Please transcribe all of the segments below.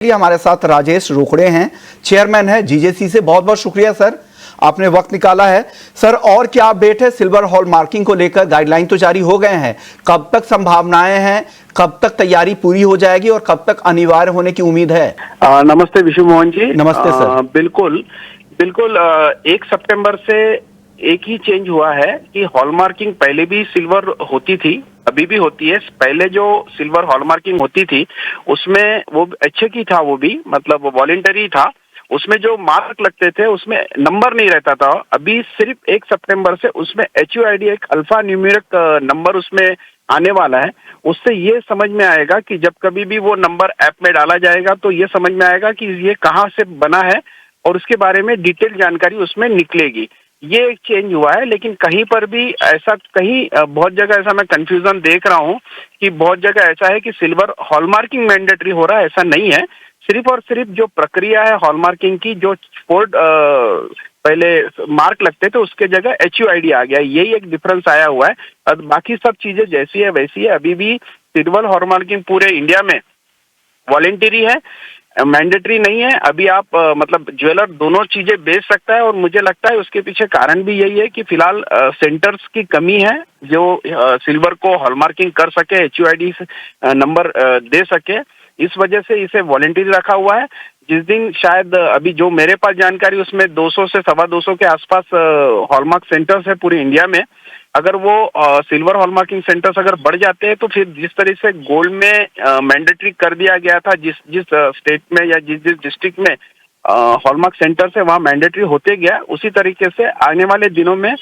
लिए हमारे साथ राजेश रोकड़े हैं, चेयरमैन है जीजेसी से। बहुत बहुत शुक्रिया सर, आपने वक्त निकाला है। सर, और क्या अपडेट है सिल्वर हॉल मार्किंग को लेकर? गाइडलाइन तो जारी हो गए हैं, कब तक संभावनाएं हैं, कब तक तैयारी पूरी हो जाएगी और कब तक अनिवार्य होने की उम्मीद है? नमस्ते विशु मोहन जी। नमस्ते सर। बिल्कुल बिल्कुल 1 सितंबर से एक ही चेंज हुआ है कि हॉलमार्किंग पहले भी सिल्वर होती थी, अभी भी होती है। पहले जो सिल्वर हॉलमार्किंग होती थी उसमें वो अच्छे की था, वो भी मतलब वॉलेंटरी था। उसमें जो मार्क लगते थे उसमें नंबर नहीं रहता था। अभी सिर्फ 1 सितंबर से उसमें HUID एक अल्फा न्यूमेरिक नंबर उसमें आने वाला है। उससे ये समझ में आएगा कि जब कभी भी वो नंबर ऐप में डाला जाएगा तो ये समझ में आएगा कि ये कहाँ से बना है और उसके बारे में डिटेल जानकारी उसमें निकलेगी। ये एक चेंज हुआ है, लेकिन कहीं पर भी ऐसा बहुत जगह ऐसा मैं कंफ्यूजन देख रहा हूँ कि बहुत जगह ऐसा है कि सिल्वर हॉलमार्किंग मैंडेटरी हो रहा है। ऐसा नहीं है। सिर्फ और सिर्फ जो प्रक्रिया है हॉलमार्किंग की, जो कोड पहले मार्क लगते थे उसके जगह HUID आ गया, यही एक डिफरेंस आया हुआ है। और बाकी सब चीजें जैसी है वैसी है। अभी भी सिल्वर हॉलमार्किंग पूरे इंडिया में वॉलेंटरी है, मैंडेटरी नहीं है। अभी आप मतलब ज्वेलर दोनों चीजें बेच सकता है और मुझे लगता है उसके पीछे कारण भी यही है कि फिलहाल सेंटर्स की कमी है जो सिल्वर को हॉलमार्किंग कर सके, HUID नंबर दे सके। इस वजह से इसे वॉलेंटरी रखा हुआ है। जिस दिन शायद अभी जो मेरे पास जानकारी उसमें 200 से 225 के आसपास हॉलमार्क सेंटर्स है पूरे इंडिया में। अगर वो सिल्वर हॉलमार्किंग सेंटर्स अगर बढ़ जाते हैं तो फिर जिस तरह से गोल्ड में मैंडेटरी कर दिया गया था, जिस स्टेट में या जिस डिस्ट्रिक्ट में हॉलमार्क सेंटर्स है वहाँ मैंडेटरी होते गया, उसी तरीके से आने वाले दिनों में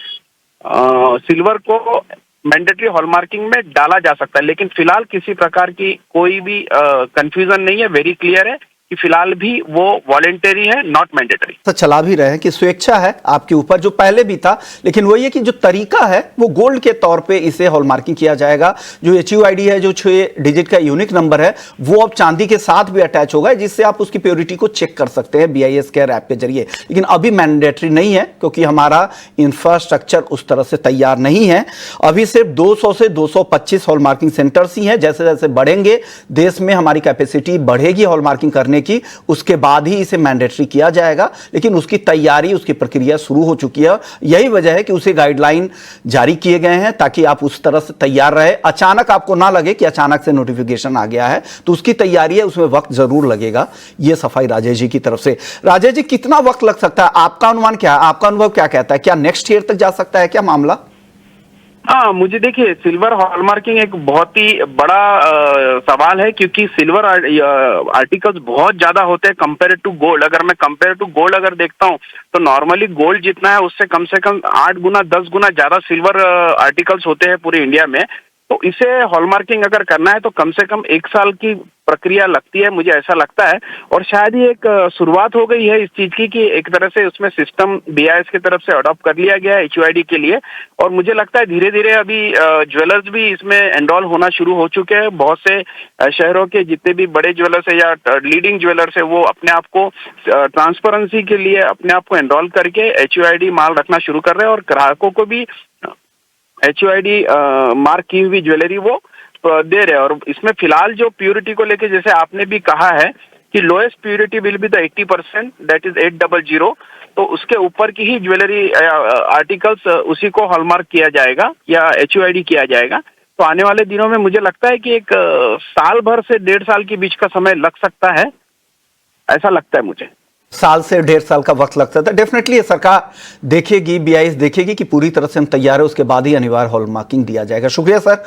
सिल्वर को मैंडेटरी हॉलमार्किंग में डाला जा सकता है। लेकिन फिलहाल किसी प्रकार की कोई भी कंफ्यूजन नहीं है। वेरी क्लियर है कि फिलहाल भी वो वॉलेंटरी है, नॉट मैंडेटरी। तो चला भी रहे हैं कि स्वेच्छा है आपके ऊपर, जो पहले भी था, लेकिन वही है कि जो तरीका है वो गोल्ड के तौर पे इसे हॉलमार्किंग किया जाएगा। जो HUID है, जो 6 डिजिट का यूनिक नंबर है, वो अब चांदी के साथ भी अटैच होगा, जिससे आप उसकी प्योरिटी को चेक कर सकते हैं BIS केयर ऐप के जरिए। लेकिन अभी मैंडेटरी नहीं है क्योंकि हमारा इंफ्रास्ट्रक्चर उस तरह से तैयार नहीं है। अभी सिर्फ 200 से 225 हॉलमार्किंग सेंटर्स ही हैं। जैसे जैसे बढ़ेंगे, देश में हमारी कैपेसिटी बढ़ेगी हॉलमार्किंग करने की, उसके बाद ही इसे मैंडेटरी किया जाएगा। लेकिन उसकी तैयारी, उसकी प्रक्रिया शुरू हो चुकी है। यही वजह है कि उसे गाइडलाइन जारी किए गए हैं ताकि आप उस तरह से तैयार रहे। अचानक आपको ना लगे कि अचानक से नोटिफिकेशन आ गया है, तो उसकी तैयारी है, उसमें वक्त जरूर लगेगा। यह सफाई राजेश जी की तरफ से। राजेश जी, कितना वक्त लग सकता है? आपका अनुमान क्या है? आपका अनुभव क्या कहता है? क्या नेक्स्ट ईयर तक जा सकता है क्या मामला? हाँ, मुझे देखिए सिल्वर हॉलमार्किंग एक बहुत ही बड़ा सवाल है, क्योंकि सिल्वर आर्टिकल्स बहुत ज्यादा होते हैं कंपेयर टू गोल्ड। अगर मैं कंपेयर टू गोल्ड अगर देखता हूँ तो नॉर्मली गोल्ड जितना है उससे कम से कम 8 गुना 10 गुना ज्यादा सिल्वर आर्टिकल्स होते हैं पूरे इंडिया में। तो इसे हॉलमार्किंग अगर करना है तो कम से कम 1 साल की प्रक्रिया लगती है, मुझे ऐसा लगता है। और शायद ही एक शुरुआत हो गई है इस चीज की कि एक तरह से उसमें सिस्टम BIS की तरफ से अडॉप्ट कर लिया गया है HUID के लिए। और मुझे लगता है धीरे धीरे अभी ज्वेलर्स भी इसमें एनरोल होना शुरू हो चुके हैं। बहुत से शहरों के जितने भी बड़े ज्वेलर्स है या लीडिंग ज्वेलर्स है वो अपने आप को ट्रांसपेरेंसी के लिए अपने आप को एनरोल करके HUID माल रखना शुरू कर रहे हैं और ग्राहकों को भी HUID मार्क की हुई ज्वेलरी वो दे रहे हैं। और इसमें फिलहाल जो प्योरिटी को लेके जैसे आपने भी कहा है कि lowest purity will be the 80%, that is 800। तो उसके ऊपर की ही ज्वेलरी आर्टिकल्स उसी को हॉलमार्क किया जाएगा या HUID किया जाएगा। तो आने वाले दिनों में मुझे लगता है कि एक साल भर से 1.5 साल के बीच का समय लग सकता है, ऐसा लगता है मुझे। साल से 1.5 साल का वक्त लग सकता है। डेफिनेटली सरकार देखेगी, BIS देखेगी कि पूरी तरह से हम तैयार है, उसके बाद ही अनिवार्य हॉलमार्किंग दिया जाएगा। शुक्रिया सर,